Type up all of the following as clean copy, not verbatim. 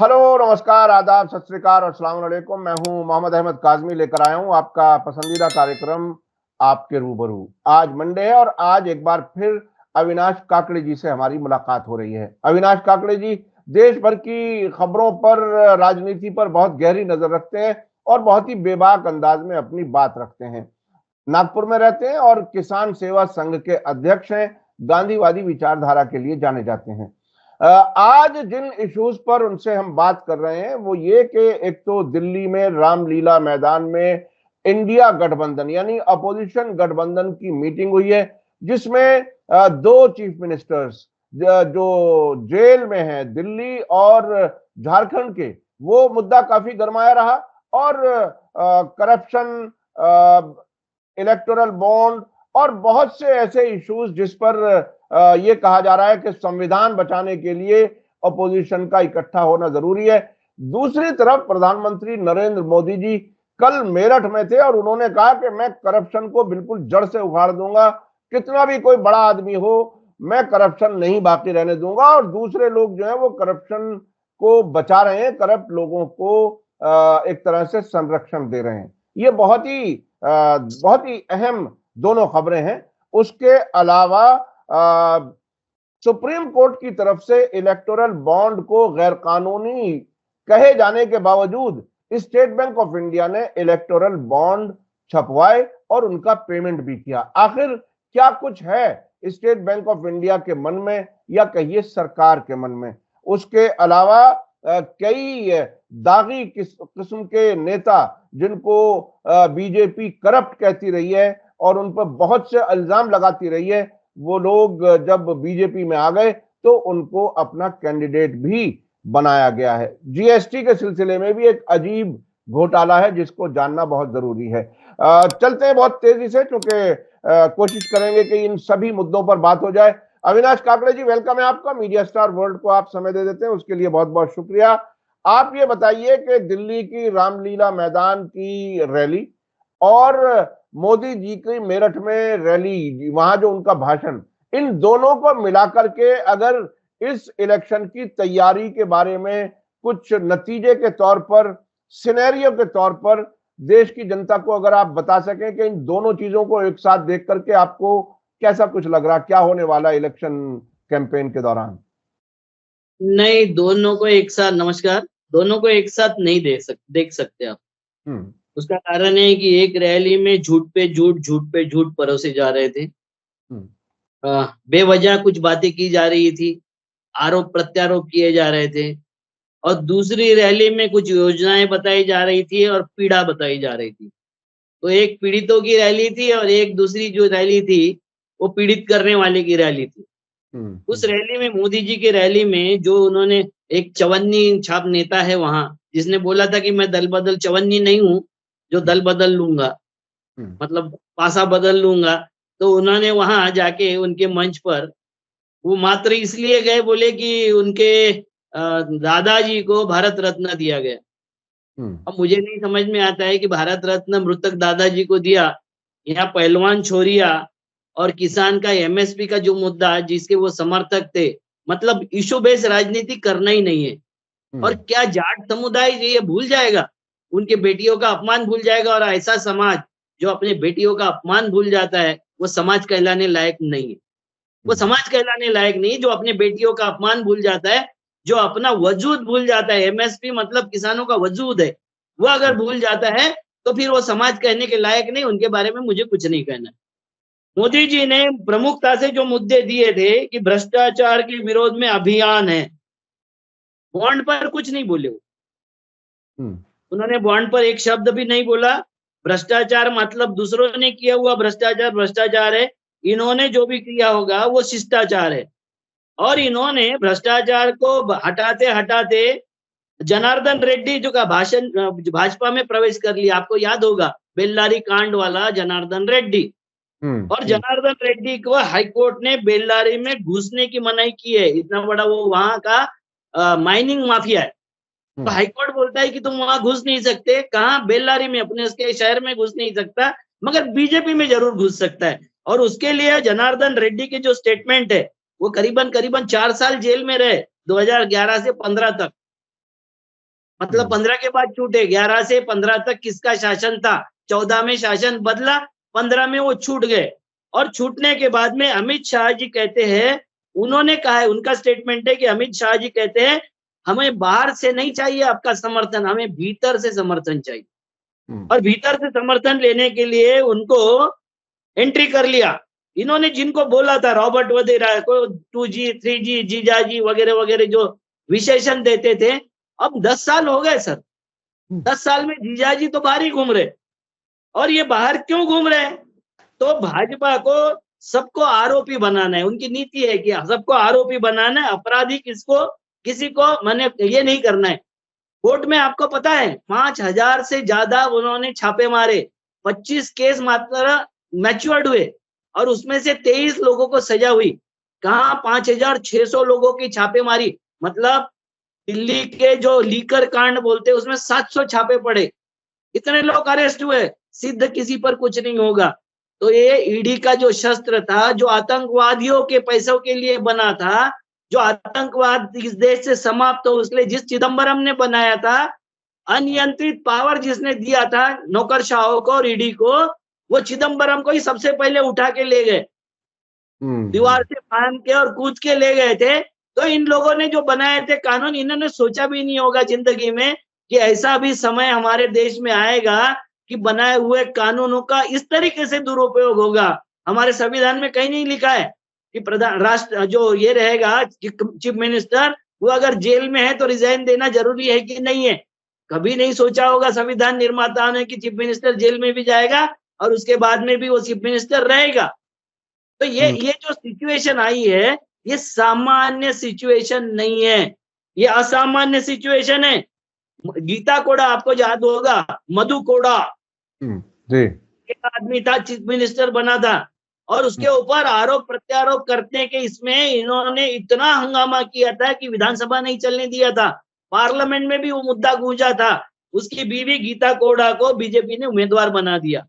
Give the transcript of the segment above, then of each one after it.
Hello, नमस्कार, आदाब, सत श्री अकाल और अस्सलाम वालेकुम। मैं हूं मोहम्मद अहमद काज़मी, लेकर आया हूं आपका पसंदीदा कार्यक्रम आपके रूबरू। आज मंडे है और आज एक बार फिर अविनाश काकड़े जी से हमारी मुलाकात हो रही है। अविनाश काकड़े जी देश भर की खबरों पर, राजनीति पर बहुत गहरी नजर रखते हैं और बहुत ही बेबाक अंदाज में अपनी बात रखते हैं। नागपुर में रहते हैं और किसान सेवा संघ के अध्यक्ष हैं। गांधीवादी विचारधारा के लिए जाने जाते हैं। आज जिन इश्यूज पर उनसे हम बात कर रहे हैं वो ये कि एक तो दिल्ली में रामलीला मैदान में इंडिया गठबंधन यानी अपोजिशन गठबंधन की मीटिंग हुई है, जिसमें दो चीफ मिनिस्टर्स जो जेल में हैं, दिल्ली और झारखंड के, वो मुद्दा काफी गरमाया रहा। और करप्शन, इलेक्टोरल बॉन्ड और बहुत से ऐसे इश्यूज जिस पर ये कहा जा रहा है कि संविधान बचाने के लिए अपोजिशन का इकट्ठा होना जरूरी है। दूसरी तरफ प्रधानमंत्री नरेंद्र मोदी जी कल मेरठ में थे और उन्होंने कहा कि मैं करप्शन को बिल्कुल जड़ से उखाड़ दूंगा, कितना भी कोई बड़ा आदमी हो, मैं करप्शन नहीं बाकी रहने दूंगा। और दूसरे लोग जो है वो करप्शन को बचा रहे हैं, करप्ट लोगों को एक तरह से संरक्षण दे रहे हैं। ये बहुत ही अहम दोनों खबरें हैं। उसके अलावा सुप्रीम कोर्ट की तरफ से इलेक्टोरल बॉन्ड को गैर कानूनी कहे जाने के बावजूद स्टेट बैंक ऑफ इंडिया ने इलेक्टोरल बॉन्ड छपवाए और उनका पेमेंट भी किया। आखिर क्या कुछ है स्टेट बैंक ऑफ इंडिया के मन में, या कहिए सरकार के मन में? उसके अलावा कई दागी किस्म के नेता जिनको बीजेपी करप्ट कहती रही है और उन पर बहुत से इल्जाम लगाती रही है, वो लोग जब बीजेपी में आ गए तो उनको अपना कैंडिडेट भी बनाया गया है। जीएसटी के सिलसिले में भी एक अजीब घोटाला है जिसको जानना बहुत जरूरी है। चलते हैं बहुत तेजी से, क्योंकि कोशिश करेंगे कि इन सभी मुद्दों पर बात हो जाए। अविनाश काकड़े जी, वेलकम है आपका। मीडिया स्टार वर्ल्ड को आप समय दे देते हैं, उसके लिए बहुत बहुत शुक्रिया। आप ये बताइए कि दिल्ली की रामलीला मैदान की रैली और मोदी जी की मेरठ में रैली, वहां जो उनका भाषण, इन दोनों को मिलाकर के अगर इस इलेक्शन की तैयारी के बारे में कुछ नतीजे के तौर पर, सिनेरियो के तौर पर देश की जनता को अगर आप बता सकें कि इन दोनों चीजों को एक साथ देख करके आपको कैसा कुछ लग रहा, क्या होने वाला इलेक्शन कैंपेन के दौरान? नहीं, दोनों को एक साथ नमस्कार। दोनों को एक साथ नहीं देख सकते आप। हम्म। उसका कारण है कि एक रैली में झूठ पे झूठ परोसे जा रहे थे। हम्म। बेवजह कुछ बातें की जा रही थी, आरोप प्रत्यारोप किए जा रहे थे। और दूसरी रैली में कुछ योजनाएं बताई जा रही थी और पीड़ा बताई जा रही थी। तो एक पीड़ितों की रैली थी और एक दूसरी जो रैली थी वो पीड़ित करने वाले की रैली थी। उस रैली में, मोदी जी की रैली में, जो उन्होंने, एक चवन्नी छाप नेता है वहां, जिसने बोला था कि मैं दल बदल चवन्नी नहीं हूं जो दल बदल लूंगा, मतलब पासा बदल लूंगा। तो उन्होंने वहां जाके उनके मंच पर वो मात्र इसलिए गए, बोले कि उनके दादाजी को भारत रत्न दिया गया। अब मुझे नहीं समझ में आता है कि भारत रत्न मृतक दादाजी को दिया, या पहलवान छोरिया और किसान का एमएसपी का जो मुद्दा जिसके वो समर्थक थे, मतलब इशू बेस्ड राजनीति करना ही नहीं है। और क्या जाट समुदाय ये भूल जाएगा, उनके बेटियों का अपमान भूल जाएगा? और ऐसा समाज जो अपने बेटियों का अपमान भूल जाता है वो समाज कहलाने लायक नहीं है। वो समाज कहलाने लायक नहीं जो अपने बेटियों का अपमान भूल जाता है, जो अपना वजूद भूल जाता है। एमएसपी मतलब किसानों का वजूद है, वो अगर भूल जाता है तो फिर वो समाज कहने के लायक नहीं। उनके बारे में मुझे कुछ नहीं कहना। मोदी जी ने प्रमुखता से जो मुद्दे दिए थे कि भ्रष्टाचार के विरोध में अभियान है, बॉन्ड पर कुछ नहीं बोले। उन्होंने बॉन्ड पर एक शब्द भी नहीं बोला। भ्रष्टाचार मतलब दूसरों ने किया हुआ भ्रष्टाचार भ्रष्टाचार है, इन्होंने जो भी किया होगा वो शिष्टाचार है। और इन्होंने भ्रष्टाचार को हटाते हटाते जनार्दन रेड्डी जो का भाषण, भाजपा में प्रवेश कर लिया। आपको याद होगा बेल्लारी कांड वाला जनार्दन रेड्डी। और जनार्दन रेड्डी को हाईकोर्ट ने बेल्लारी में घुसने की मनाही की है। इतना बड़ा वो वहां का माइनिंग माफिया है। तो हाईकोर्ट बोलता है कि तुम वहां घुस नहीं सकते। कहाँ? बेल्लारी में, अपने उसके शहर में घुस नहीं सकता, मगर बीजेपी में जरूर घुस सकता है। और उसके लिए जनार्दन रेड्डी के जो स्टेटमेंट है, वो करीबन 4 साल जेल में रहे, 2011 से 15 तक। मतलब 15 के बाद छूटे। 11 से 15 तक किसका शासन था? 14 में शासन बदला, 15 में वो छूट गए। और छूटने के बाद में अमित शाह जी कहते हैं, उन्होंने कहा है, उनका स्टेटमेंट है कि अमित शाह जी कहते हैं हमें बाहर से नहीं चाहिए आपका समर्थन, हमें भीतर से समर्थन चाहिए। और भीतर से समर्थन लेने के लिए उनको एंट्री कर लिया। इन्होंने जिनको बोला था, रॉबर्ट वधेरा को 2G 3G जीजाजी वगैरह वगैरह जो विशेषण देते थे, अब 10 साल हो गए सर। 10 साल में जीजाजी तो बाहर ही घूम रहे। और ये बाहर क्यों घूम रहे हैं? तो भाजपा को सबको आरोपी बनाना है। उनकी नीति है कि सबको आरोपी बनाना है, अपराधी किसी को मैंने ये नहीं करना है। कोर्ट में आपको पता है 5,000 से ज्यादा उन्होंने छापे मारे, 25 केस मात्र मैच्योर्ड हुए और उसमें से 23 लोगों को सजा हुई। कहाँ 5,600 लोगों की छापेमारी, मतलब दिल्ली के जो लीकर कांड बोलते हैं उसमें 700 छापे पड़े, इतने लोग अरेस्ट हुए, सिद्ध किसी पर कुछ नहीं होगा। तो ये ईडी का जो शस्त्र था, जो आतंकवादियों के पैसों के लिए बना था, जो आतंकवाद इस देश से समाप्त हो इसलिए जिस चिदम्बरम ने बनाया था, अनियंत्रित पावर जिसने दिया था नौकरशाहों को और ईडी को, वो चिदम्बरम को ही सबसे पहले उठा के ले गए, दीवार से फांद के और कूद के ले गए थे। तो इन लोगों ने जो बनाए थे कानून, इन्होंने सोचा भी नहीं होगा जिंदगी में कि ऐसा भी समय हमारे देश में आएगा कि बनाए हुए कानूनों का इस तरीके से दुरुपयोग होगा। हमारे संविधान में कहीं नहीं लिखा है कि प्रधान राष्ट्र जो ये रहेगा चीफ मिनिस्टर, वो अगर जेल में है तो रिजाइन देना जरूरी है कि नहीं है। कभी नहीं सोचा होगा संविधान निर्माताओं ने कि चीफ मिनिस्टर जेल में भी जाएगा और उसके बाद में भी वो चीफ मिनिस्टर रहेगा। तो ये जो सिचुएशन आई है, ये सामान्य सिचुएशन नहीं है, ये असामान्य सिचुएशन है। गीता कोड़ा आपको याद होगा, मधु कोड़ा जी, एक आदमी था, चीफ मिनिस्टर बना था और उसके ऊपर आरोप प्रत्यारोप करने के इसमें इन्होंने इतना हंगामा किया था कि विधानसभा नहीं चलने दिया था, पार्लियामेंट में भी वो मुद्दा गूंजा था। उसकी बीवी गीता कोड़ा को बीजेपी ने उम्मीदवार बना दिया।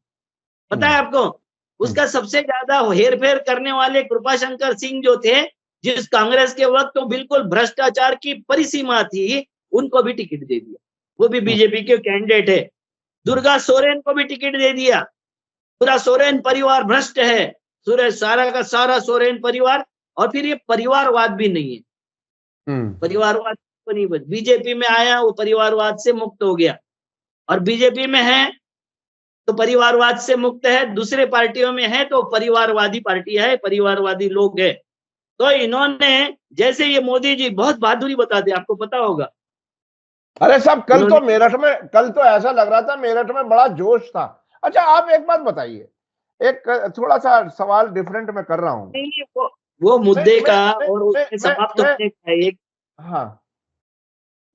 पता है आपको, उसका सबसे ज्यादा हेरफेर करने वाले कृपाशंकर सिंह जो थे, जिस कांग्रेस के वक्त तो बिल्कुल भ्रष्टाचार की परिसीमा थी, उनको भी टिकट दे दिया, वो भी बीजेपी के कैंडिडेट है। दुर्गा सोरेन को भी टिकट दे दिया। पूरा सोरेन परिवार भ्रष्ट है, सारा का सारा सोरेन परिवार। और फिर ये परिवारवाद भी नहीं है, परिवारवाद नहीं, बीजेपी में आया वो परिवारवाद से मुक्त हो गया, और बीजेपी में है तो परिवारवाद से मुक्त है, दूसरे पार्टियों में है तो परिवारवादी पार्टी है, परिवारवादी लोग है। तो इन्होंने, जैसे ये मोदी जी बहुत बहादुरी बताते, आपको पता होगा। अरे साहब, कल तो ऐसा लग रहा था मेरठ में बड़ा जोश था। अच्छा, आप एक बात बताइए, एक थोड़ा सा सवाल डिफरेंट मैं कर रहा हूँ। वो मुद्दे का और उसके समाप्त होने का एक, हाँ,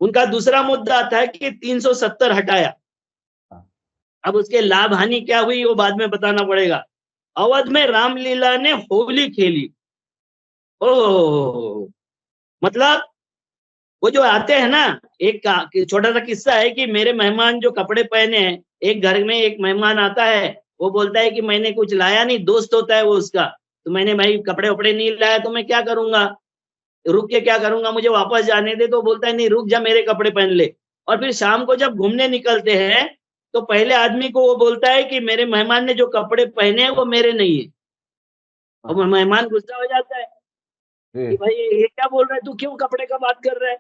उनका दूसरा मुद्दा था कि 370 हटाया। अब उसके लाभ हानि क्या हुई वो बाद में बताना पड़ेगा। अवध में रामलीला ने होली खेली। ओह, मतलब वो जो आते हैं ना, एक छोटा सा किस्सा है कि मेरे मेहमान जो कपड़े पहने हैं, एक घर में एक मेहमान आता है, वो बोलता है कि मैंने कुछ लाया नहीं, दोस्त होता है वो उसका, तो मैंने भाई कपड़े वपड़े नहीं लाया तो मैं क्या करूंगा, रुक के क्या करूंगा, मुझे वापस जाने दे। तो बोलता है नहीं रुक जा, मेरे कपड़े पहन ले। और फिर शाम को जब घूमने निकलते हैं तो पहले आदमी को वो बोलता है कि मेरे मेहमान ने जो कपड़े पहने हैं वो मेरे नहीं है। और मेहमान गुस्सा हो जाता है कि भाई ये क्या बोल रहा है, तू क्यों कपड़े का बात कर रहा है।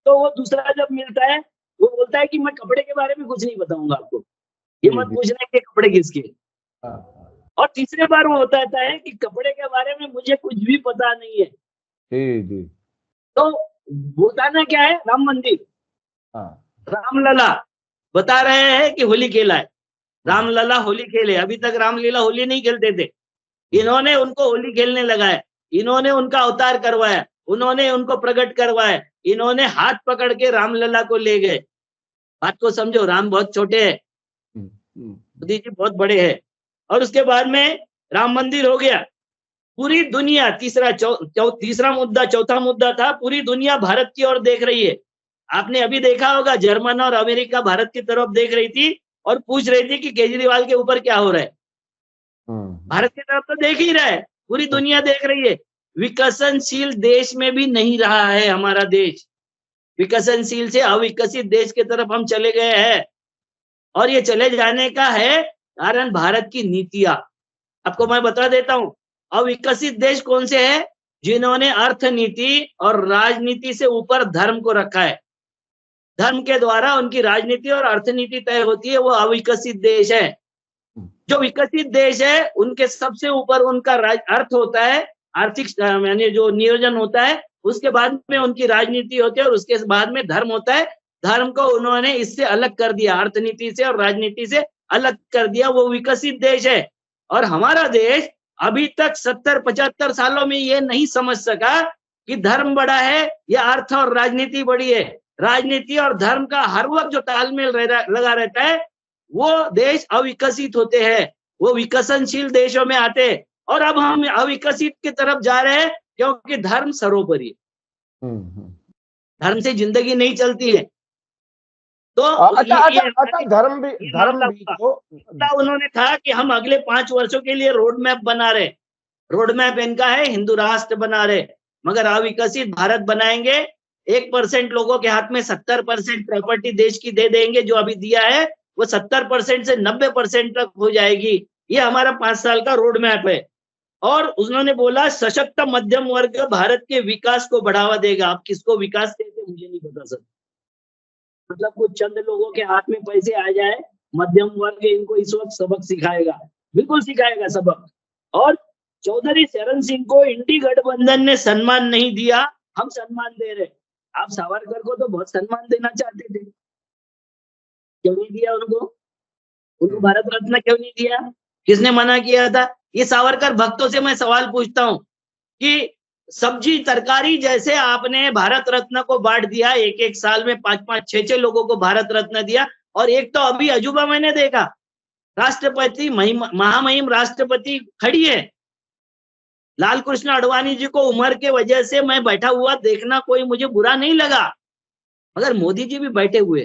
तो वो दूसरा जब मिलता है वो बोलता है कि मैं कपड़े के बारे में कुछ नहीं बताऊंगा आपको, ये मत पूछना कि कपड़े किसके। और तीसरे बार वो होता है कि कपड़े के बारे में मुझे कुछ भी पता नहीं है। जी। तो बताना क्या है, राम मंदिर, रामलला बता रहे हैं कि होली खेला है, रामलला होली खेले। अभी तक रामलीला होली नहीं खेलते थे, इन्होंने उनको होली खेलने लगाया, इन्होंने उनका अवतार करवाया, उन्होंने उनको प्रकट करवाया, इन्होंने हाथ पकड़ के रामलला को ले गए। बात को समझो, राम बहुत छोटे हैं, मोदी जी बहुत बड़े हैं। और उसके बाद में राम मंदिर हो गया। पूरी दुनिया, तीसरा मुद्दा, चौथा मुद्दा था, पूरी दुनिया भारत की ओर देख रही है। आपने अभी देखा होगा जर्मन और अमेरिका भारत की तरफ देख रही थी और पूछ रही थी कि केजरीवाल के ऊपर क्या हो रहा है। भारत की तरफ तो देख ही रहा है, पूरी दुनिया देख रही है। विकसनशील देश में भी नहीं रहा है हमारा देश, विकसनशील से अविकसित देश की तरफ हम चले गए हैं। और ये चले जाने का है कारण भारत की नीतियां। आपको मैं बता देता हूं, अविकसित देश कौन से हैं? जिन्होंने अर्थनीति और राजनीति से ऊपर धर्म को रखा है। धर्म के द्वारा उनकी राजनीति और अर्थनीति तय होती है, वो अविकसित देश है। जो विकसित देश है उनके सबसे ऊपर उनका अर्थ होता है, आर्थिक यानी जो नियोजन होता है, उसके बाद में उनकी राजनीति होती है और उसके बाद में धर्म होता है। धर्म को उन्होंने इससे अलग कर दिया, अर्थनीति से और राजनीति से अलग कर दिया, वो विकसित देश है। और हमारा देश अभी तक 70-75 सालों में ये नहीं समझ सका कि धर्म बड़ा है या अर्थ और राजनीति बड़ी है। राजनीति और धर्म का हर वक्त जो तालमेल लगा रहता है, वो देश अविकसित होते हैं, वो विकसनशील देशों में आते हैं। और अब हम अविकसित की तरफ जा रहे हैं क्योंकि धर्म सर्वोपरि है। धर्म से जिंदगी नहीं चलती है। तो अच्छा, धर्म भी तो उन्होंने कहा कि हम अगले 5 वर्षों के लिए रोड मैप बना रहे। रोड मैप इनका है हिंदू राष्ट्र बना रहे, मगर अविकसित भारत बनाएंगे। 1% लोगों के हाथ में 70% प्रॉपर्टी देश की दे देंगे, जो अभी दिया है वो 70% से 90% तक हो जाएगी। ये हमारा 5 साल का रोड मैप है। और उन्होंने बोला सशक्त मध्यम वर्ग भारत के विकास को बढ़ावा देगा। आप किसको विकास कहते हैं मुझे नहीं पता सर, मतलब कुछ चंद लोगों के हाथ में पैसे आ जाए, मध्यम वर्ग इनको इस वक्त सबक सिखाएगा, बिल्कुल सिखाएगा सबक। और चौधरी चरण सिंह को इंडी गठबंधन ने सम्मान नहीं दिया, हम सम्मान दे रहे। आप सावरकर को तो बहुत सम्मान देना चाहते थे, क्यों नहीं दिया उनको भारत रत्न क्यों नहीं दिया? किसने मना किया था? ये सावरकर भक्तों से मैं सवाल पूछता हूं कि सब्जी तरकारी जैसे आपने भारत रत्न को बांट दिया, 1-1 साल में 5-5, 6-6 लोगों को भारत रत्न दिया। और एक तो अभी अजूबा मैंने देखा, राष्ट्रपति महामहिम राष्ट्रपति खड़ी है, लाल कृष्ण आडवाणी जी को उम्र के वजह से मैं बैठा हुआ देखना कोई मुझे बुरा नहीं लगा, मगर मोदी जी भी बैठे हुए।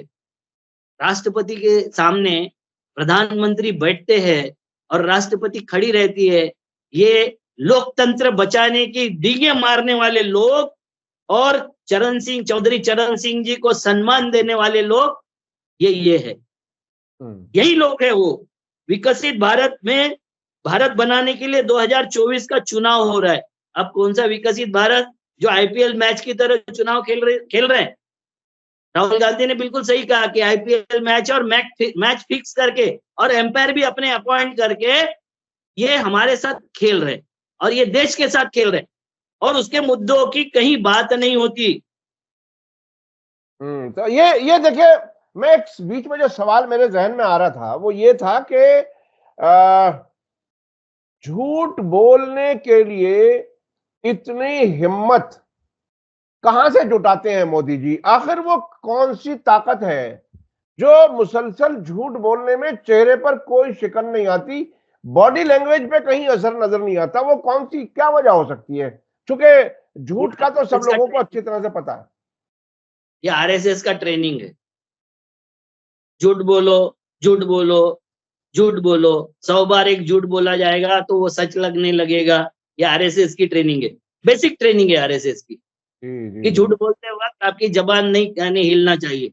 राष्ट्रपति के सामने प्रधानमंत्री बैठते हैं और राष्ट्रपति खड़ी रहती है। ये लोकतंत्र बचाने की डींगे मारने वाले लोग और चौधरी चरण सिंह जी को सम्मान देने वाले लोग, ये है, यही लोग है। वो विकसित भारत में भारत बनाने के लिए 2024 का चुनाव हो रहा है। अब कौन सा विकसित भारत? जो आईपीएल मैच की तरह चुनाव खेल रहे हैं। राहुल गांधी ने बिल्कुल सही कहा कि आईपीएल मैच और मैच फिक्स करके और एम्पायर भी अपने अपॉइंट करके ये हमारे साथ खेल रहे और ये देश के साथ खेल रहे और उसके मुद्दों की कहीं बात नहीं होती। तो ये देखिए, मैं एक बीच में जो सवाल मेरे जहन में आ रहा था वो ये था कि झूठ बोलने के लिए इतनी हिम्मत कहां से जुटाते हैं मोदी जी? आखिर वो कौन सी ताकत है जो मुसलसल झूठ बोलने में चेहरे पर कोई शिकन नहीं आती, बॉडी लैंग्वेज पे कहीं असर नजर नहीं आता? वो कौन सी क्या वजह हो सकती है? क्योंकि झूठ का तो सब लोगों को अच्छी तरह से पता है। ये आरएसएस का ट्रेनिंग है। झूठ बोलो, झूठ बोलो, झूठ बोलो, 100 बार एक झूठ बोला जाएगा तो वो सच लगने लगेगा। ये आरएसएस की ट्रेनिंग है, बेसिक ट्रेनिंग है आरएसएस की। कि झूठ बोलते वक्त आपकी जबान नहीं हिलना चाहिए,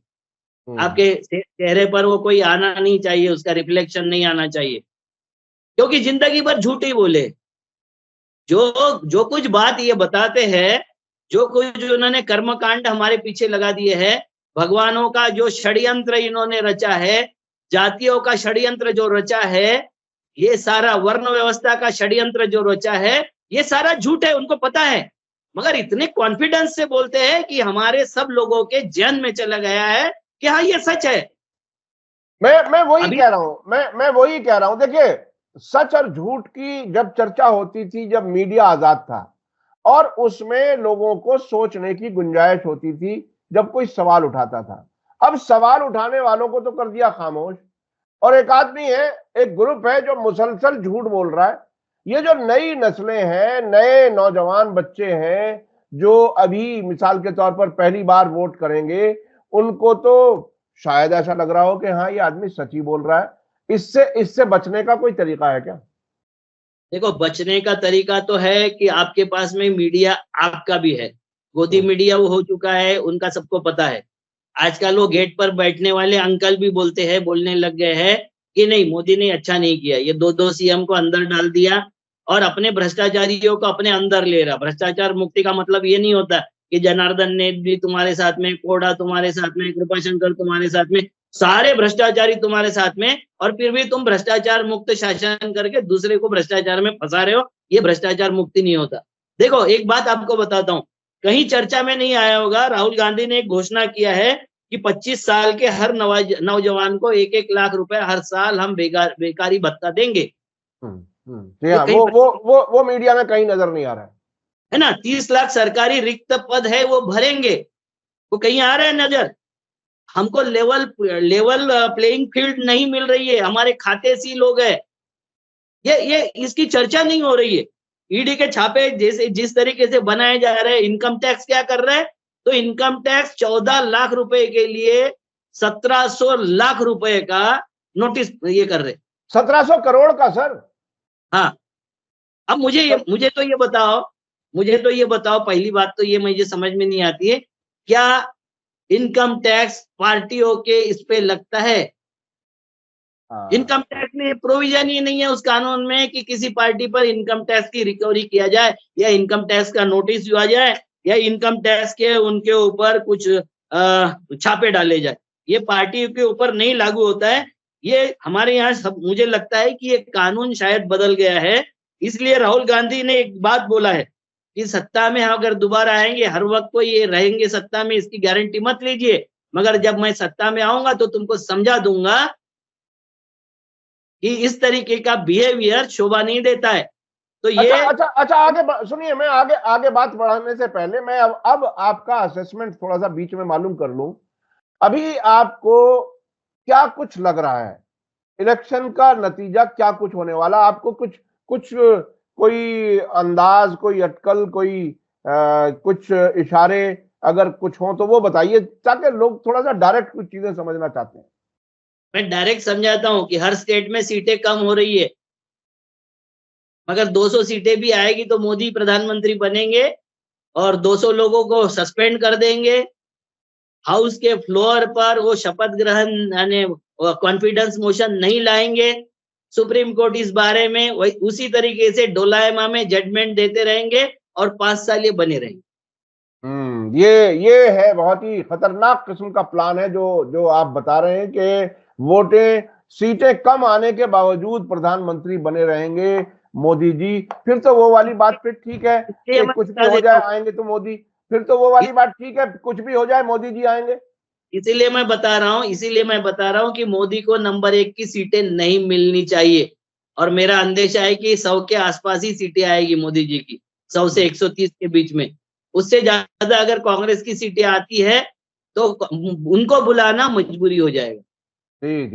आपके चेहरे पर वो कोई आना नहीं चाहिए, उसका रिफ्लेक्शन नहीं आना चाहिए, क्योंकि जिंदगी भर झूठ ही बोले। जो कुछ बात ये बताते हैं, जो कुछ उन्होंने कर्मकांड हमारे पीछे लगा दिए हैं, भगवानों का जो षड्यंत्र इन्होंने रचा है, जातियों का षड्यंत्र जो रचा है, ये सारा वर्ण व्यवस्था का षड्यंत्र जो रचा है, ये सारा झूठ है, उनको पता है। मगर इतने कॉन्फिडेंस से बोलते हैं कि हमारे सब लोगों के जहन में चला गया है कि हाँ ये सच है। मैं वही कह रहा हूं, मैं वही कह रहा हूं। देखिए, सच और झूठ की जब चर्चा होती थी, जब मीडिया आजाद था और उसमें लोगों को सोचने की गुंजाइश होती थी जब कोई सवाल उठाता था। अब सवाल उठाने वालों को तो कर दिया खामोश, और एक आदमी है, एक ग्रुप है जो मुसलसल झूठ बोल रहा है। ये जो नई नस्लें हैं, नए नौजवान बच्चे हैं जो अभी मिसाल के तौर पर पहली बार वोट करेंगे, उनको तो शायद ऐसा लग रहा हो कि हाँ ये आदमी सच ही बोल रहा है। इससे बचने का कोई तरीका है क्या? देखो, बचने का तरीका तो है कि आपके पास में मीडिया आपका भी है, गोदी मीडिया वो हो चुका है, उनका सबको पता है। आजकल वो गेट पर बैठने वाले अंकल भी बोलते हैं, बोलने लग गए हैं कि नहीं, मोदी ने अच्छा नहीं किया, ये दो सीएम को अंदर डाल दिया और अपने भ्रष्टाचारियों को अपने अंदर ले रहा। भ्रष्टाचार मुक्ति का मतलब ये नहीं होता कि जनार्दन ने भी तुम्हारे साथ में, कोड़ा तुम्हारे साथ में, कृपाशंकर तुम्हारे साथ में, सारे भ्रष्टाचारी तुम्हारे साथ में, और फिर भी तुम भ्रष्टाचार मुक्त शासन करके दूसरे को भ्रष्टाचार में फंसा रहे हो। ये भ्रष्टाचार मुक्ति नहीं होता। देखो, एक बात आपको बताता हूँ, कहीं चर्चा में नहीं आया होगा, राहुल गांधी ने एक घोषणा किया है कि 25 साल के हर नौजवान को 1-1 लाख रुपए हर साल हम बेकारी भत्ता देंगे। जी हाँ, वो मीडिया में कहीं नजर नहीं आ रहा है ना। 30 लाख सरकारी रिक्त पद है, वो भरेंगे, वो कहीं आ रहा है नजर। हमको लेवल प्लेइंग फील्ड नहीं मिल रही है, हमारे खाते सील हो गए, ये इसकी चर्चा नहीं हो रही है। ईडी के छापे जैसे जिस तरीके से बनाए जा रहे हैं, इनकम टैक्स क्या कर रहा है, तो इनकम टैक्स 14 लाख रुपए के लिए 1700 लाख रुपए का नोटिस ये कर रहे। 1700 करोड़ का सर। हाँ, अब मुझे तो ये बताओ, पहली बात तो ये मुझे समझ में नहीं आती है, क्या इनकम टैक्स पार्टियों के इस पे लगता है? इनकम टैक्स में प्रोविजन ही नहीं है उस कानून में कि किसी पार्टी पर इनकम टैक्स की रिकवरी किया जाए, या इनकम टैक्स का नोटिस दिया जाए, या इनकम टैक्स के उनके ऊपर कुछ छापे डाले जाए। ये पार्टी के ऊपर नहीं लागू होता है। ये हमारे यहाँ सब, मुझे लगता है कि ये कानून शायद बदल गया है। इसलिए राहुल गांधी ने एक बात बोला है कि सत्ता में अगर दोबारा आएंगे, हर वक्त को ये रहेंगे सत्ता में, इसकी गारंटी मत लीजिए, मगर जब मैं सत्ता में आऊंगा तो तुमको समझा दूंगा कि इस तरीके का बिहेवियर शोभा नहीं देता है। तो ये अच्छा आगे सुनिए, मैं आगे बात बढ़ाने से पहले मैं अब आपका असेसमेंट थोड़ा सा बीच में मालूम कर लूं। अभी आपको क्या कुछ लग रहा है, इलेक्शन का नतीजा क्या कुछ होने वाला? आपको कुछ कोई अंदाज, कोई अटकल, कुछ इशारे अगर कुछ हो तो वो बताइए, ताकि लोग थोड़ा सा डायरेक्ट कुछ चीजें समझना चाहते हैं। मैं डायरेक्ट समझाता हूं कि हर स्टेट में सीटें कम हो रही है, मगर 200 सीटें भी आएगी तो मोदी प्रधानमंत्री बनेंगे और 200 लोगों को सस्पेंड कर देंगे। हाउस के फ्लोर पर वो शपथ ग्रहण यानी कॉन्फिडेंस मोशन नहीं लाएंगे। सुप्रीम कोर्ट इस बारे में उसी तरीके से डोलायमा में जजमेंट देते रहेंगे और 5 साल ये बने रहेंगे। ये है बहुत ही खतरनाक किस्म का प्लान है जो आप बता रहे हैं कि सीटें कम आने के बावजूद प्रधानमंत्री बने रहेंगे मोदी जी। फिर तो वो वाली बात फिर ठीक है कि कुछ भी हो जाए आएंगे तो मोदी, फिर तो वो वाली बात ठीक है, कुछ भी हो जाए मोदी जी आएंगे। इसीलिए मैं बता रहा हूं कि मोदी को नंबर 1 की सीटें नहीं मिलनी चाहिए, और मेरा अंदेशा है कि 100 के आसपास ही सीटें आएगी मोदी जी की, 100 से 130 के बीच में। उससे ज्यादा अगर कांग्रेस की सीटें आती है तो उनको बुलाना मजबूरी हो जाएगा। जी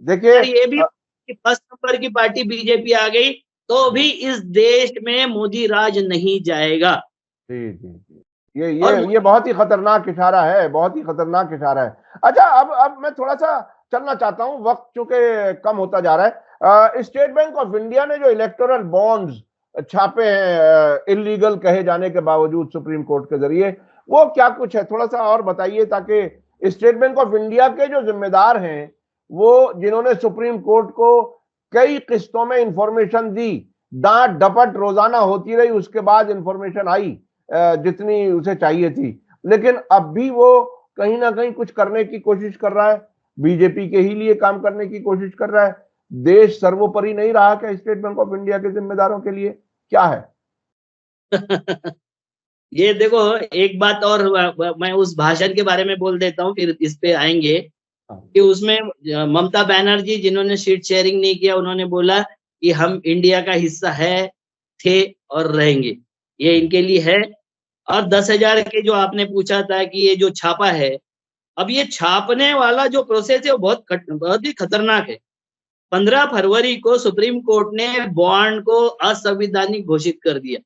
देखिए, ये भी फर्स्ट नंबर की पार्टी बीजेपी आ गई तो भी इस देश में मोदी राज नहीं जाएगा। जी ये बहुत ही खतरनाक इशारा है, बहुत ही खतरनाक इशारा है। अच्छा, अब मैं थोड़ा सा चलना चाहता हूं, वक्त चूंकि कम होता जा रहा है। स्टेट बैंक ऑफ इंडिया ने जो इलेक्टोरल बॉन्ड्स छापे हैं इलीगल कहे जाने के बावजूद सुप्रीम कोर्ट के जरिए, वो क्या कुछ है, थोड़ा सा और बताइए, ताकि स्टेट बैंक ऑफ इंडिया के जो जिम्मेदार हैं, वो जिन्होंने सुप्रीम कोर्ट को कई किस्तों में इंफॉर्मेशन दी, डांट डपट रोजाना होती रही, उसके बाद इंफॉर्मेशन आई जितनी उसे चाहिए थी, लेकिन अब भी वो कहीं ना कहीं कुछ करने की कोशिश कर रहा है, बीजेपी के ही लिए काम करने की कोशिश कर रहा है। देश सर्वोपरि नहीं रहा क्या स्टेट बैंक ऑफ इंडिया के जिम्मेदारों के लिए? क्या है? ये देखो, एक बात और मैं उस भाषण के बारे में बोल देता हूँ, फिर इस पे आएंगे कि उसमें ममता बनर्जी, जिन्होंने सीट शेयरिंग नहीं किया, उन्होंने बोला कि हम इंडिया का हिस्सा थे और रहेंगे, ये इनके लिए है। और 10,000 के जो आपने पूछा था कि ये जो छापा है, अब ये छापने वाला जो प्रोसेस है वो बहुत ही खतरनाक है। 15 फरवरी को सुप्रीम कोर्ट ने बॉन्ड को असंवैधानिक घोषित कर दिया।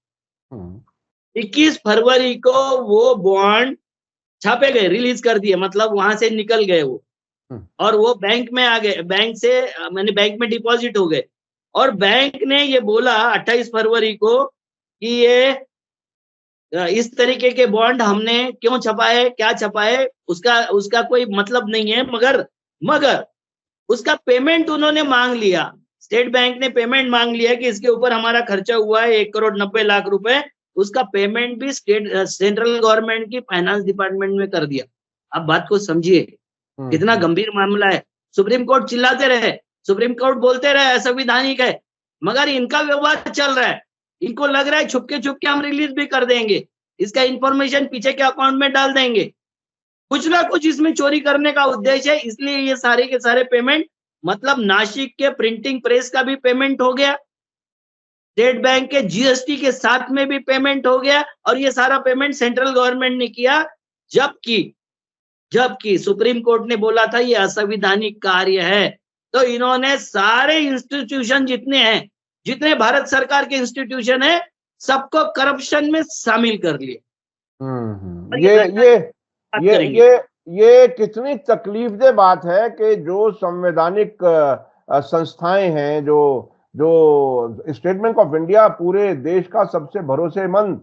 21 फरवरी को वो बॉन्ड छापे गए, रिलीज कर दिए, मतलब वहां से निकल गए वो, और वो बैंक में आ गए, बैंक में डिपॉजिट हो गए। और बैंक ने ये बोला 28 फरवरी को कि ये इस तरीके के बॉन्ड हमने क्यों छपाए, क्या छपाए, उसका कोई मतलब नहीं है, मगर उसका पेमेंट उन्होंने मांग लिया। स्टेट बैंक ने पेमेंट मांग लिया कि इसके ऊपर हमारा खर्चा हुआ है 1,90,00,000 रुपए, उसका पेमेंट भी सेंट्रल गवर्नमेंट की फाइनेंस डिपार्टमेंट में कर दिया। आप बात को समझिए, कितना गंभीर मामला है। सुप्रीम कोर्ट चिल्लाते रहे, सुप्रीम कोर्ट बोलते रहे असंवैधानिक है, मगर इनका व्यवहार चल रहा है। इनको लग रहा है छुपके हम रिलीज भी कर देंगे, इसका इंफॉर्मेशन पीछे के अकाउंट में डाल देंगे। कुछ ना कुछ इसमें चोरी करने का उद्देश्य है, इसलिए ये सारे के सारे पेमेंट, मतलब नासिक के प्रिंटिंग प्रेस का भी पेमेंट हो गया, स्टेट बैंक के जीएसटी के साथ में भी पेमेंट हो गया, और ये सारा पेमेंट सेंट्रल गवर्नमेंट ने किया, जबकि सुप्रीम कोर्ट ने बोला था ये असंवैधानिक कार्य है। तो इन्होंने सारे इंस्टीट्यूशन जितने भारत सरकार के इंस्टीट्यूशन है, सबको करप्शन में शामिल कर लिया। ये कितनी तकलीफदेह बात है कि जो संवैधानिक संस्थाएं हैं, जो स्टेट बैंक ऑफ इंडिया पूरे देश का सबसे भरोसेमंद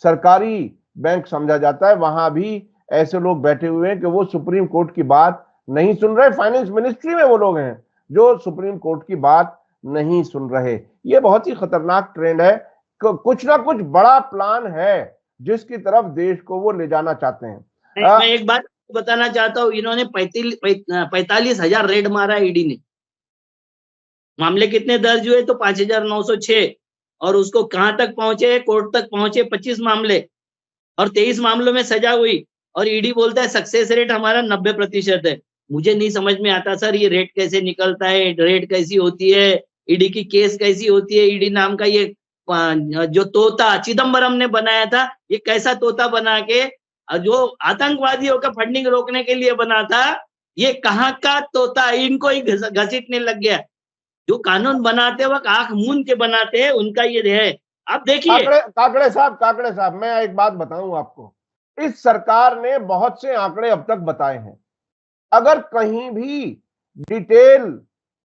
सरकारी बैंक समझा जाता है, वहां भी ऐसे लोग बैठे हुए हैं कि वो सुप्रीम कोर्ट की बात नहीं सुन रहे। फाइनेंस मिनिस्ट्री में वो लोग हैं जो सुप्रीम कोर्ट की बात नहीं सुन रहे। ये बहुत ही खतरनाक ट्रेंड है। कुछ ना कुछ बड़ा प्लान है जिसकी तरफ देश को वो ले जाना चाहते हैं। मैं एक बात बताना चाहता हूँ, इन्होंने 45,000 रेड मारा ईडी ने। मामले कितने दर्ज हुए? तो 5,906, और उसको कहां तक पहुंचे? कोर्ट तक पहुंचे 25 मामले, और 23 मामलों में सजा हुई, और ईडी बोलता है सक्सेस रेट हमारा 90% है। मुझे नहीं समझ में आता सर, ये रेट कैसे निकलता है, रेट कैसी होती है, ईडी की केस कैसी होती है। ईडी नाम का ये जो तोता चिदम्बरम ने बनाया था, ये कैसा तोता बना के जो आतंकवादियों का फंडिंग रोकने के लिए बना था, ये कहाँ का तोता, इनको ही घसीटने लग गया। जो कानून बनाते वक्त आंख मूंद के बनाते हैं, उनका ये है। आप देखिए काकड़े साहब, मैं एक बात बताऊं आपको, इस सरकार ने बहुत से आंकड़े अब तक बताए हैं। अगर कहीं भी डिटेल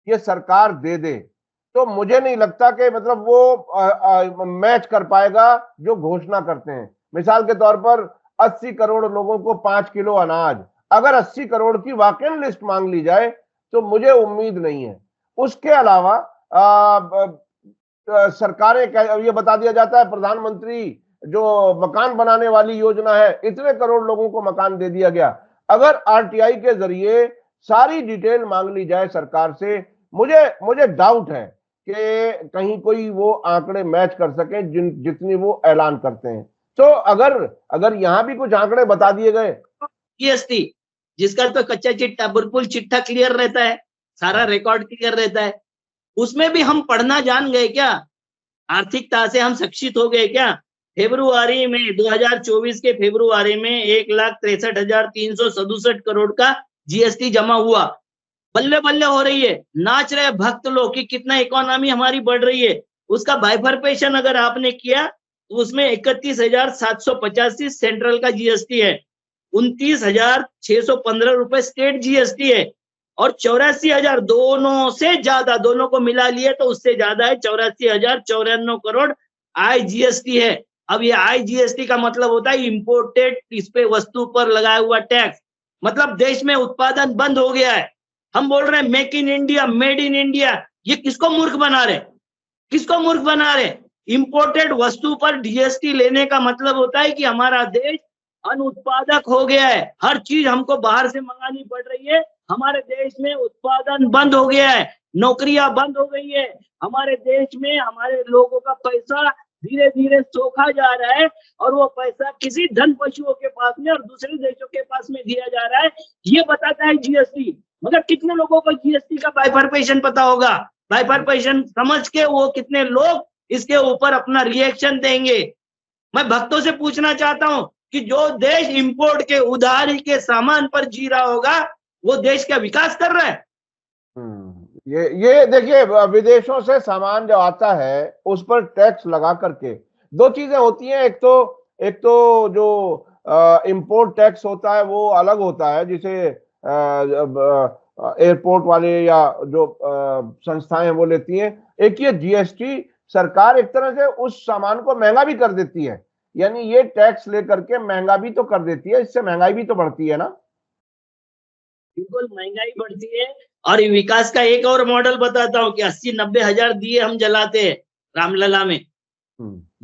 ये सरकार दे दे तो मुझे नहीं लगता कि मतलब वो मैच कर पाएगा जो घोषणा करते हैं। मिसाल के तौर पर 80 करोड़ लोगों को 5 किलो अनाज, अगर 80 करोड़ की वाकई लिस्ट मांग ली जाए तो मुझे उम्मीद नहीं है। उसके अलावा सरकारें, ये बता दिया जाता है प्रधानमंत्री जो मकान बनाने वाली योजना है, इतने करोड़ लोगों को मकान दे दिया गया। अगर आरटीआई के जरिए सारी डिटेल मांग ली जाए सरकार से, मुझे डाउट है कि कहीं कोई वो आंकड़े मैच कर सके जितनी वो ऐलान करते हैं। तो अगर यहां भी कुछ आंकड़े बता दिए गए, जीएसटी जिसका तो कच्चा चिट्ठा बिल्कुल चिट्ठा क्लियर रहता है, सारा रिकॉर्ड क्लियर रहता है, उसमें भी हम पढ़ना जान गए क्या? आर्थिकता से हम शिक्षित हो गए क्या? फेब्रुआरी में 2024 के फेब्रुआरी में 1,63,367 करोड़ का जीएसटी जमा हुआ। बल्ले बल्ले हो रही है, नाच रहे भक्त लोग कि कितना इकोनॉमी हमारी बढ़ रही है। उसका बाइफरपेशन अगर आपने किया तो उसमें 31,785 सेंट्रल का जीएसटी है, 29,615 रुपए स्टेट जीएसटी है, और 84,000 दोनों से ज्यादा, दोनों को मिला लिए तो उससे ज्यादा है, 84,094 करोड़ आईजीएसटी है। अब ये आईजीएसटी का मतलब होता है इंपोर्टेड, इस पे वस्तु पर लगाया हुआ टैक्स। मतलब देश में उत्पादन बंद हो गया है। हम बोल रहे हैं make in India, made in India, ये किसको मूर्ख बना रहे? किसको मूर्ख बना रहे? इंपोर्टेड वस्तु पर जीएसटी लेने का मतलब होता है कि हमारा देश अनुत्पादक हो गया है, हर चीज हमको बाहर से मंगानी पड़ रही है, हमारे देश में उत्पादन बंद हो गया है, नौकरियां बंद हो गई है, हमारे देश में हमारे लोगों का पैसा धीरे धीरे सोखा जा रहा है, और वो पैसा किसी धन पशुओं के पास में और दूसरे देशों के पास में दिया जा रहा है। ये बताता है जीएसटी। मगर कितने लोगों को जीएसटी का बाइफरपेशन पता होगा? बाइफरपेशन समझ के वो कितने लोग इसके ऊपर अपना रिएक्शन देंगे? मैं भक्तों से पूछना चाहता हूं कि जो देश इंपोर्ट के उधारी के सामान पर जी रहा होगा, वो देश का विकास कर रहा है? ये देखिए, विदेशों से सामान जो आता है उस पर टैक्स लगा करके दो चीजें होती हैं। एक तो जो इंपोर्ट टैक्स होता है वो अलग होता है, जिसे एयरपोर्ट वाले या जो संस्थाएं वो लेती हैं। एक ये जीएसटी, सरकार एक तरह से उस सामान को महंगा भी कर देती है। यानी ये टैक्स लेकर के महंगा भी तो कर देती है, इससे महंगाई भी तो बढ़ती है ना। बिल्कुल महंगाई बढ़ती है। और विकास का एक और मॉडल बताता हूँ कि 80-90 हजार दिए हम जलाते हैं रामलला में,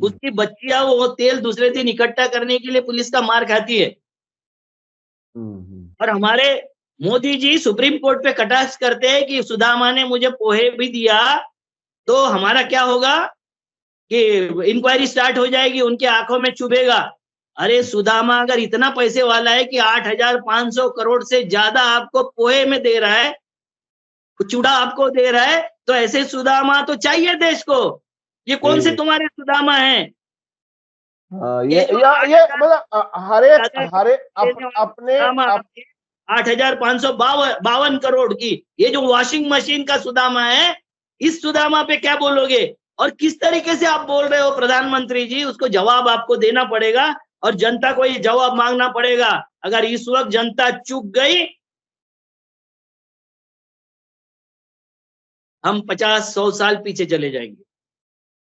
उसकी बच्चियां वो तेल दूसरे दिन इकट्ठा करने के लिए पुलिस का मार खाती है। और हमारे मोदी जी सुप्रीम कोर्ट पे कटाक्ष करते हैं कि सुदामा ने मुझे पोहे भी दिया, तो हमारा क्या होगा कि इंक्वायरी स्टार्ट हो जाएगी, उनके आंखों में चुभेगा। अरे सुदामा अगर इतना पैसे वाला है कि 8,500 करोड़ से ज्यादा आपको पोहे में दे रहा है, चूड़ा आपको दे रहा है, तो ऐसे सुदामा तो चाहिए देश को। ये कौन से तुम्हारे सुदामा हैं? ये मतलब हरे अपने 8,552 करोड़ की ये जो वॉशिंग मशीन का सुदामा है, इस सुदामा पे क्या बोलोगे? और किस तरीके से आप बोल रहे हो प्रधानमंत्री जी, उसको जवाब आपको देना पड़ेगा और जनता को ये जवाब मांगना पड़ेगा। अगर इस वक्त जनता चूक गई, हम 50-100 साल पीछे चले जाएंगे।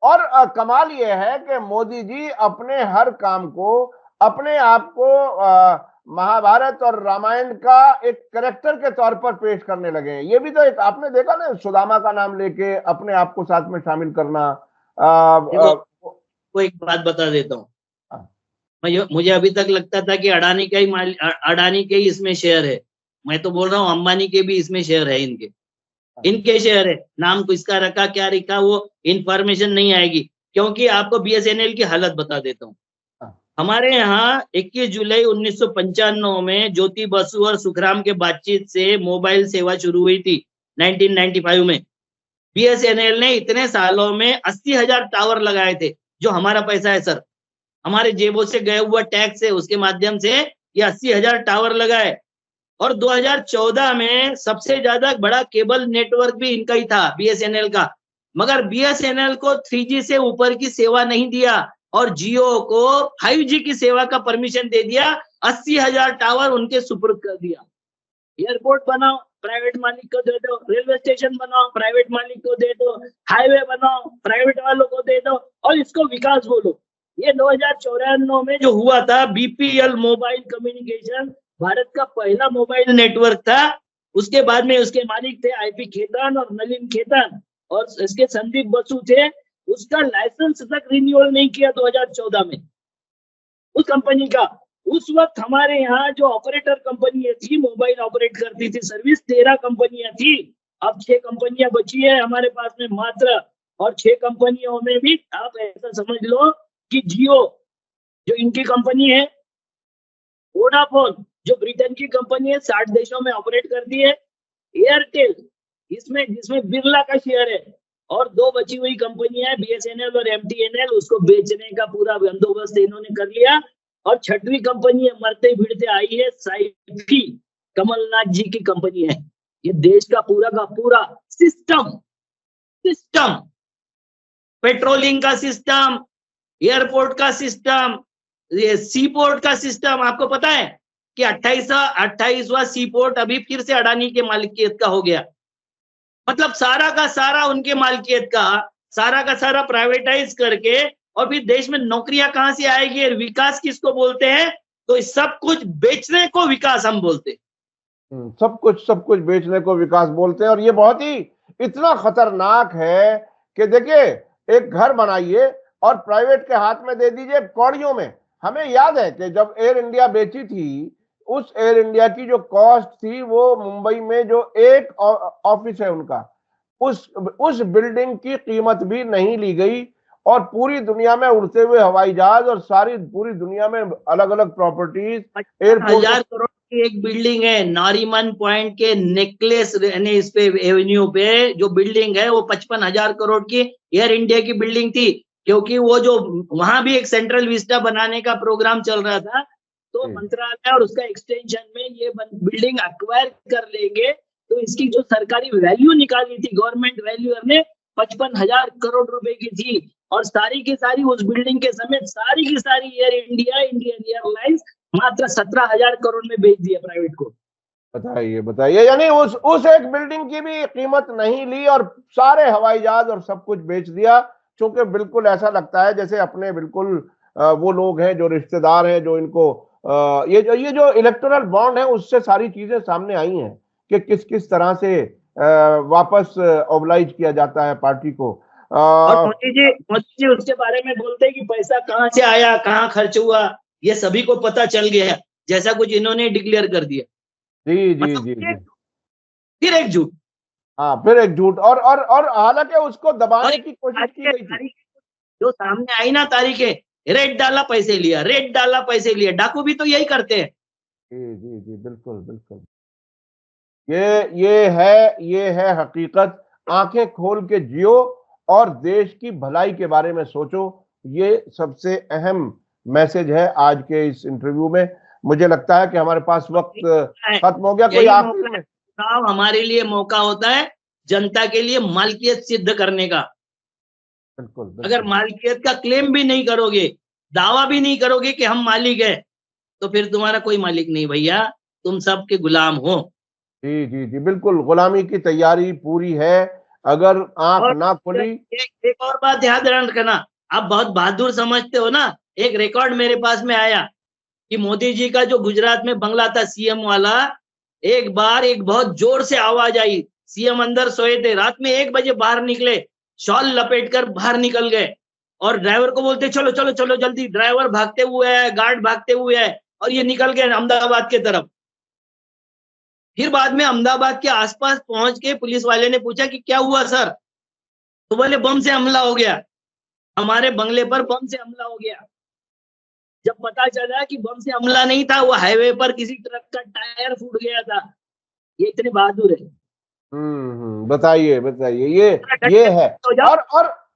और कमाल ये है कि मोदी जी अपने हर काम को, अपने आप को महाभारत और रामायण का एक कैरेक्टर के तौर पर पेश करने लगे हैं। ये भी तो एक आपने देखा ना, सुदामा का नाम लेके अपने आप को साथ में शामिल करना। को एक बात बता देता हूँ, मुझे अभी तक लगता था कि अडानी के ही इसमें शेयर है। मैं तो बोल रहा हूँ अंबानी के भी इसमें शेयर है, इनके शेयर है। नाम किसका रखा, क्या रखा, वो इंफॉर्मेशन नहीं आएगी, क्योंकि आपको बीएसएनएल की हालत बता देता हूँ। हमारे यहाँ 21 जुलाई 1995 में ज्योति बसु और सुखराम के बातचीत से मोबाइल सेवा शुरू हुई थी 1995 में। बीएसएनएल ने इतने सालों में 80,000 टावर लगाए थे, जो हमारा पैसा है सर, हमारे जेबों से गए हुआ टैक्स है, उसके माध्यम से ये 80,000 टावर लगाए। और 2014 में सबसे ज्यादा बड़ा केबल नेटवर्क भी इनका ही था, बीएसएनएल का। मगर बीएसएनएल को 3G से ऊपर की सेवा नहीं दिया और जियो को 5G की सेवा का परमिशन दे दिया। 80,000 टावर उनके सुपुर्द कर दिया। एयरपोर्ट बनाओ, प्राइवेट मालिक को दे दो, रेलवे स्टेशन बनाओ, प्राइवेट मालिक को दे दो, हाईवे बनाओ, प्राइवेट वालों को दे दो, और इसको विकास बोलो। ये 2094 में जो हुआ था, बीपीएल मोबाइल कम्युनिकेशन भारत का पहला मोबाइल नेटवर्क था। उसके बाद में उसके मालिक थे आईपी खेतान और नलिन खेतान, और इसके संदीप बसु थे। उसका लाइसेंस तक रिन्यूअल नहीं किया 2014 में उस कंपनी का। उस वक्त हमारे यहाँ जो ऑपरेटर कंपनियां थी, मोबाइल ऑपरेट करती थी सर्विस, 13 कंपनियां थी। अब 6 कंपनियां बची है हमारे पास में मात्र। और 6 कंपनियों में भी आप ऐसा समझ लो कि जियो जो इनकी कंपनी है, वोडाफोन जो ब्रिटेन की कंपनी है, 60 देशों में ऑपरेट करती है, एयरटेल जिसमें बिरला का शेयर है, और 2 बची हुई कंपनियां है बीएसएनएल और एमटीएनएल, उसको बेचने का पूरा बंदोबस्त इन्होंने कर लिया। और 6वीं कंपनी मरते भिड़ते आई है, साइफी, कमलनाथ जी की कंपनी है। ये देश का पूरा सिस्टम पेट्रोलिंग का सिस्टम, एयरपोर्ट का सिस्टम, ये सी पोर्ट का सिस्टम, आपको पता है कि 28वां सी पोर्ट अभी फिर से अडानी के मालिकियत का हो गया। मतलब सारा का सारा उनके मालिकियत का, सारा का सारा प्राइवेटाइज करके, और फिर देश में नौकरियां कहां से आएगी, विकास किसको बोलते हैं? तो सब कुछ बेचने को विकास हम बोलते हैं। सब कुछ बेचने को विकास बोलते हैं। और ये बहुत ही इतना खतरनाक है कि देखिए, एक घर बनाइए और प्राइवेट के हाथ में दे दीजिए कौड़ियों में। हमें याद है कि जब एयर इंडिया बेची थी, उस एयर इंडिया की जो कॉस्ट थी, वो मुंबई में जो एक ऑफिस है उनका, उस बिल्डिंग की कीमत भी नहीं ली गई। और पूरी दुनिया में उड़ते हुए हवाई जहाज और पूरी दुनिया में अलग अलग प्रॉपर्टीज, 50,000 करोड़ की एक बिल्डिंग है नारीमन पॉइंट के नेकलेस इस पे एवेन्यू पे जो बिल्डिंग है, वो 55,000 करोड़ की एयर इंडिया की बिल्डिंग थी। क्योंकि वो जो वहां भी एक सेंट्रल विस्टा बनाने का प्रोग्राम चल रहा था, तो मंत्रालय और उसका एक्सटेंशन में ये बिल्डिंग एक्वायर कर लेंगे, तो इसकी जो सरकारी वैल्यू निकाली थी गवर्नमेंट वैल्यूअर ने, 55,000 करोड़ रुपए की थी। और सारी की सारी उस बिल्डिंग के समेत सारी की सारी एयर इंडिया, इंडियन एयरलाइंस मात्र 17,000 करोड़ में बेच दिया प्राइवेट को। बताइए, यानी उस एक बिल्डिंग की भी कीमत नहीं ली और सारे हवाई जहाज और सब कुछ बेच दिया। क्योंकि बिल्कुल ऐसा लगता है जैसे अपने बिल्कुल वो लोग हैं जो रिश्तेदार हैं, जो इनको ये जो इलेक्टोरल बॉन्ड है उससे सारी चीजें सामने आई हैं कि किस किस तरह से वापस ऑबलाइज किया जाता है पार्टी को। और मोदी जी उसके बारे में बोलते हैं कि पैसा कहाँ से आया, कहाँ खर्च हुआ, ये सभी को पता चल गया, जैसा कुछ इन्होंने डिक्लेयर कर दिया। जी जी मतलब जी जी फिर एक झूठ। हाँ, फिर एक झूठ। और हालांकि उसको दबाने की कोशिश की गई थी। जो सामने आई ना तारीखें, रेट डाला पैसे लिया, रेट डाला पैसे लिया, डाकू भी तो यही करते हैं। जी जी जी, बिल्कुल बिल्कुल। ये है हकीकत। आंखें खोल के जियो और देश की भलाई के बारे में सोचो, ये सबसे अहम मैसेज है आज के इस इंटरव्यू में। मुझे लगता है कि हमारे पास वक्त खत्म हो गया। कोई आखिरी में चुनाव हमारे लिए मौका होता है जनता के लिए मालिकियत सिद्ध करने का। बिल्कुल, बिल्कुल। अगर मालिकियत का क्लेम भी नहीं करोगे, दावा भी नहीं करोगे कि हम मालिक है, तो फिर तुम्हारा कोई मालिक नहीं भैया, तुम सबके गुलाम हो। जी जी जी, बिल्कुल। गुलामी की तैयारी पूरी है। अगर आंख ना खुली। एक और बात याद रखना, आप बहुत बहादुर समझते हो ना, एक रिकॉर्ड मेरे पास में आया कि मोदी जी का जो गुजरात में बंगला था सीएम वाला, एक बार एक बहुत जोर से आवाज आई, सीएम अंदर सोए थे, रात में 1 बजे बाहर निकले, शॉल लपेटकर बाहर निकल गए और ड्राइवर को बोलते चलो चलो चलो जल्दी। ड्राइवर भागते हुए है, गार्ड भागते हुए है और ये निकल गए अहमदाबाद के तरफ। फिर बाद में अहमदाबाद के आसपास पहुंच के पुलिस वाले ने पूछा कि क्या हुआ सर, तो बोले बम से हमला हो गया, हमारे बंगले पर बम से हमला हो गया। जब पता चला कि बम से हमला नहीं था, वो हाईवे पर किसी ट्रक का टायर फूट गया था। ये इतने बहादुर है। बताइए बताइए, ये है।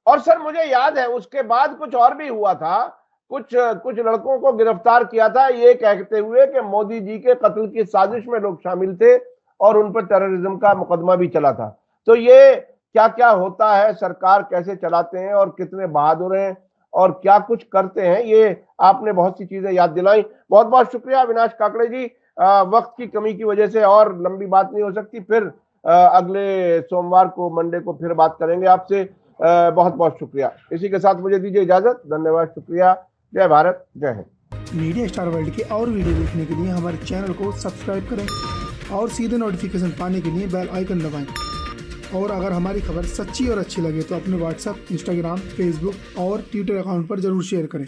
और सर मुझे याद है उसके बाद कुछ और भी हुआ था। कुछ लड़कों को गिरफ्तार किया था ये कहते हुए कि मोदी जी के कत्ल की साजिश में लोग शामिल थे और उन पर टेररिज्म का मुकदमा भी चला था। तो ये क्या क्या होता है, सरकार कैसे चलाते हैं और कितने बहादुर हैं और क्या कुछ करते हैं, ये आपने बहुत सी चीजें याद दिलाई। बहुत बहुत शुक्रिया अविनाश काकड़े जी। वक्त की कमी की वजह से और लंबी बात नहीं हो सकती, फिर अगले सोमवार को, मंडे को फिर बात करेंगे आपसे। बहुत बहुत शुक्रिया। इसी के साथ मुझे दीजिए इजाजत। धन्यवाद, शुक्रिया। जय भारत, जय हिंद। मीडिया स्टार वर्ल्ड के और वीडियो देखने के लिए हमारे चैनल को सब्सक्राइब करें और सीधे नोटिफिकेशन पाने के लिए बेल आइकन दबाएं। और अगर हमारी खबर सच्ची और अच्छी लगे तो अपने व्हाट्सएप, इंस्टाग्राम, फेसबुक और ट्विटर अकाउंट पर जरूर शेयर करें।